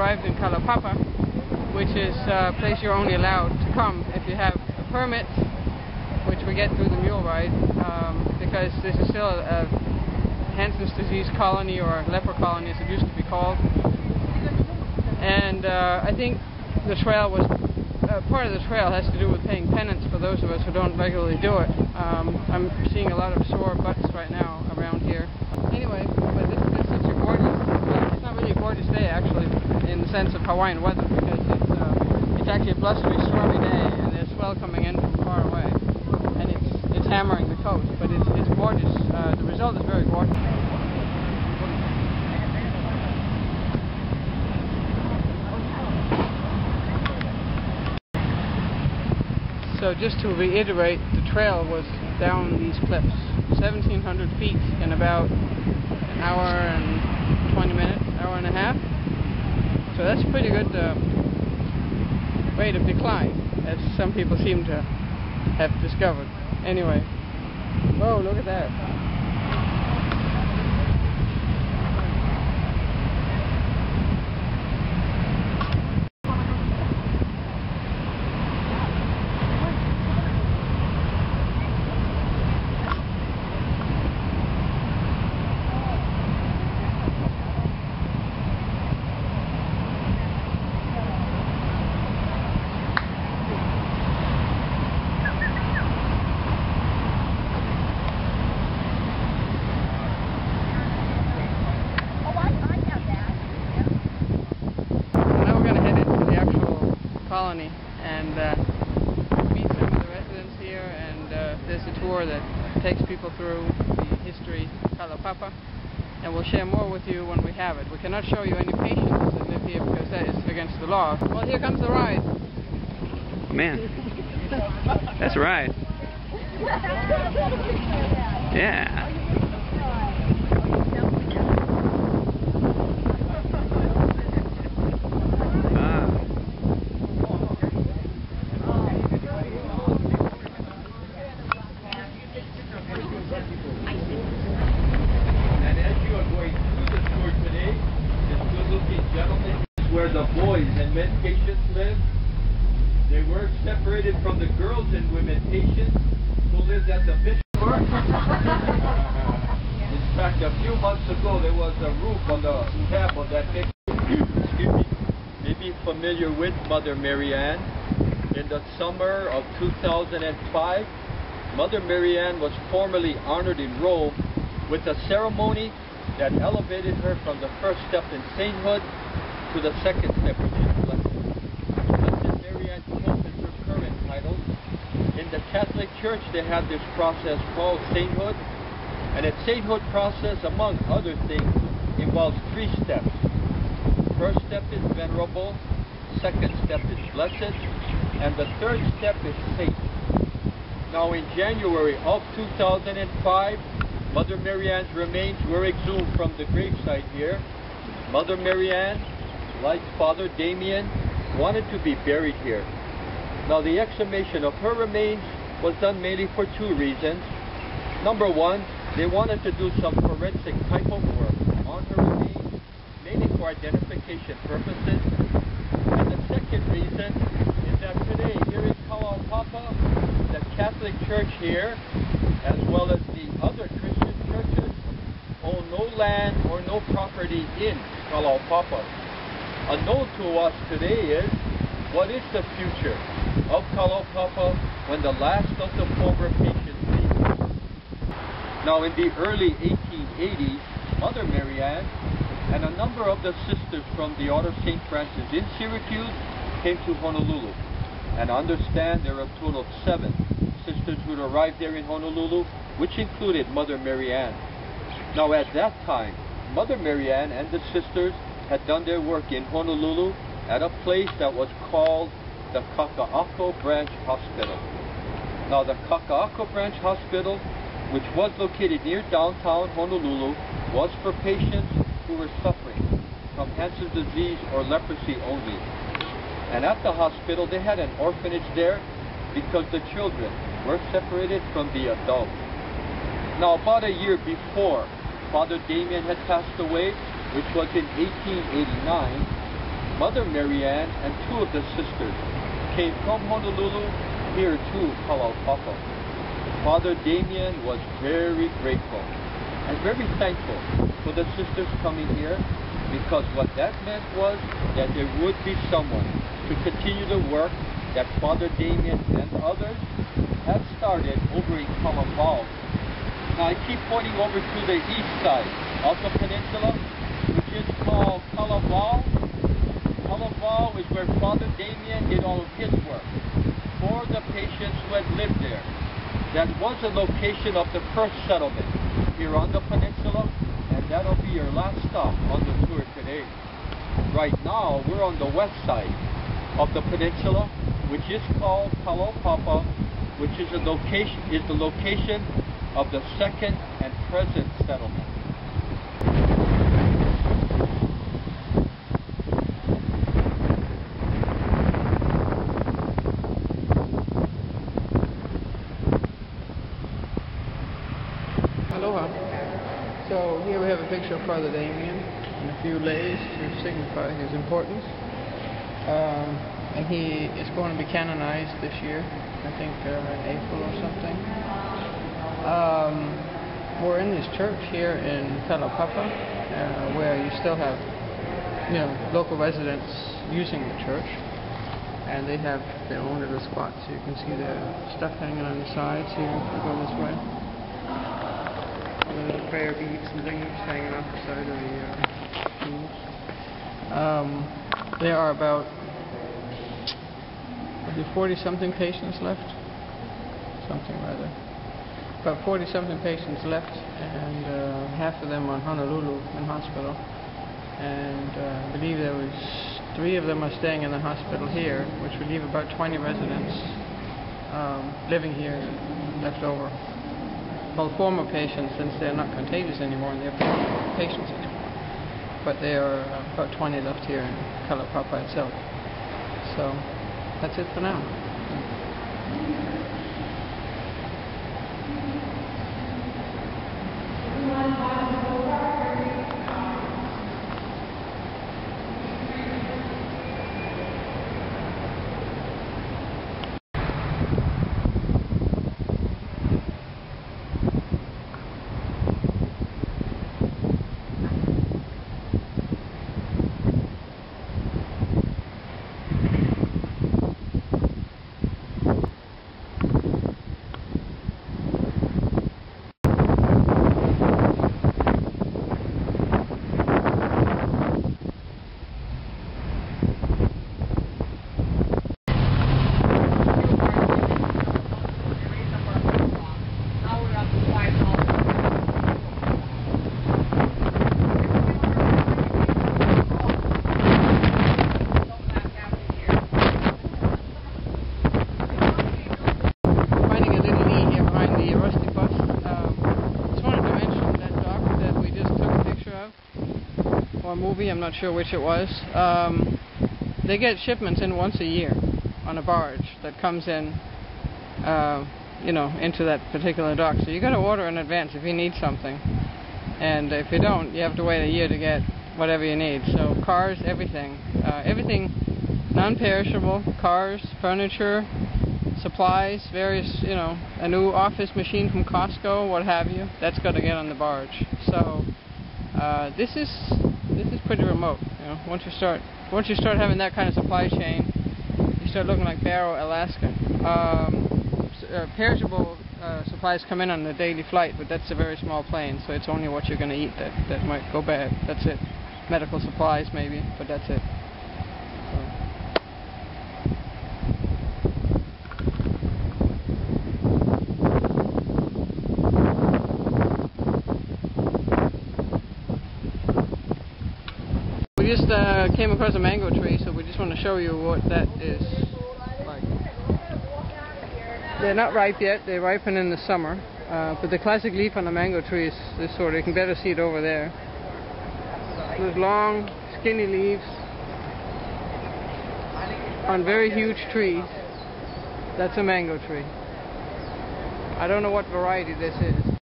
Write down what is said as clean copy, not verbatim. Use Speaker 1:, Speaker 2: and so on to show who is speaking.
Speaker 1: arrived in Kalaupapa, which is a place you're only allowed to come if you have a permit, which we get through the mule ride, because this is still a Hansen's disease colony, or leper colony as it used to be called. And I think the trail was, part of the trail has to do with paying penance for those of us who don't regularly do it. I'm seeing a lot of sore butts right now around here. Anyway, but this is such a gorgeous, it's not really a gorgeous day actually, in the sense of Hawaiian weather, because it's actually a blustery, stormy day, and there's swell coming in from far away, and it's hammering the coast, but it's gorgeous. The result is very gorgeous. So just to reiterate, the trail was down these cliffs, 1,700 feet in about an hour and 20 minutes, hour and a half. So that's a pretty good rate of decline, as some people seem to have discovered. Anyway, whoa, look at that. Colony and meet some of the residents here, and there's a tour that takes people through the history of Kalaupapa, and we'll share more with you when we have it. We cannot show you any patients that live here because that is against the law. Well, here comes the ride.
Speaker 2: Oh, man, that's right. Yeah.
Speaker 3: Where the boys and men patients live. They were separated from the girls and women patients who lived at the mission. In fact, a few months ago there was a roof on the cap of that big, excuse me, maybe familiar with Mother Mary Ann. In the summer of 2005, Mother Mary Ann was formally honored in Rome with a ceremony that elevated her from the first step in sainthood to the second step, which is blessed. Blessed Mary Ann Pope is her current title. In the Catholic Church, they have this process called sainthood, and its sainthood process, among other things, involves 3 steps. First step is venerable, second step is blessed, and the third step is saint. Now, in January of 2005, Mother Mary Ann's remains were exhumed from the gravesite here. Mother Mary Ann, like Father Damien, wanted to be buried here. Now, the exhumation of her remains was done mainly for 2 reasons. Number 1, they wanted to do some forensic type of work on her remains, mainly for identification purposes. And the second reason is that today, here in Kalaupapa, the Catholic Church here, as well as the other Christian churches, own no land or no property in Kalaupapa. Unknown to us today is, what is the future of Kalaupapa when the last of the former patients leave? Now, in the early 1880s, Mother Mary Ann and a number of the sisters from the Order of St. Francis in Syracuse came to Honolulu. And I understand there are a total of 7 sisters who arrived there in Honolulu, which included Mother Mary Ann. Now, at that time, Mother Mary Ann and the sisters had done their work in Honolulu at a place that was called the Kaka'ako Branch Hospital. Now, the Kaka'ako Branch Hospital, which was located near downtown Honolulu, was for patients who were suffering from Hansen's disease or leprosy only. And at the hospital, they had an orphanage there because the children were separated from the adults. Now, about a year before Father Damien had passed away, which was in 1889, Mother Mary Ann and two of the sisters came from Honolulu here to Kalaupapa. Father Damien was very grateful and very thankful for the sisters coming here, because what that meant was that there would be someone to continue the work that Father Damien and others have started over in Kalaupapa. Now I keep pointing over to the east side of the peninsula, which is called Kalaupapa. Kalaupapa is where Father Damien did all of his work for the patients who had lived there. That was a location of the first settlement here on the peninsula, and that'll be your last stop on the tour today. Right now, we're on the west side of the peninsula, which is called Kalaupapa, which is the location of the second and present settlement.
Speaker 1: Aloha. So here we have a picture of Father Damien and a few lays to signify his importance. And he is going to be canonized this year, I think in April or something. We're in this church here in Kalaupapa, where you still have, local residents using the church, and they have their own little spots. So you can see the stuff hanging on the sides here. If you go this way, all the little prayer beads and things hanging off the side of the pews. There are about 40-something patients left, something rather. About 40-something patients left, and half of them on Honolulu in hospital. And I believe there was 3 of them are staying in the hospital here, which would leave about 20 residents living here left over. Well, former patients, since they're not contagious anymore and they're former patients anymore. But there are about 20 left here in Kalaupapa itself. So that's it for now. Movie, I'm not sure which it was. They get shipments in once a year on a barge that comes in, into that particular dock. So you got to order in advance if you need something, and if you don't, you have to wait a year to get whatever you need. So cars, everything non-perishable, cars, furniture, supplies, various, a new office machine from Costco, what have you. That's got to get on the barge. So this is pretty remote. Once you start having that kind of supply chain, you start looking like Barrow, Alaska. Perishable supplies come in on the daily flight, but that's a very small plane, so it's only what you're going to eat that might go bad. That's it. Medical supplies maybe, but that's it. We just came across a mango tree, so we just want to show you what that is like. They're not ripe yet, they ripen in the summer, but the classic leaf on the mango tree is this sort. You can better see it over there. Those long, skinny leaves on very huge trees. That's a mango tree. I don't know what variety this is.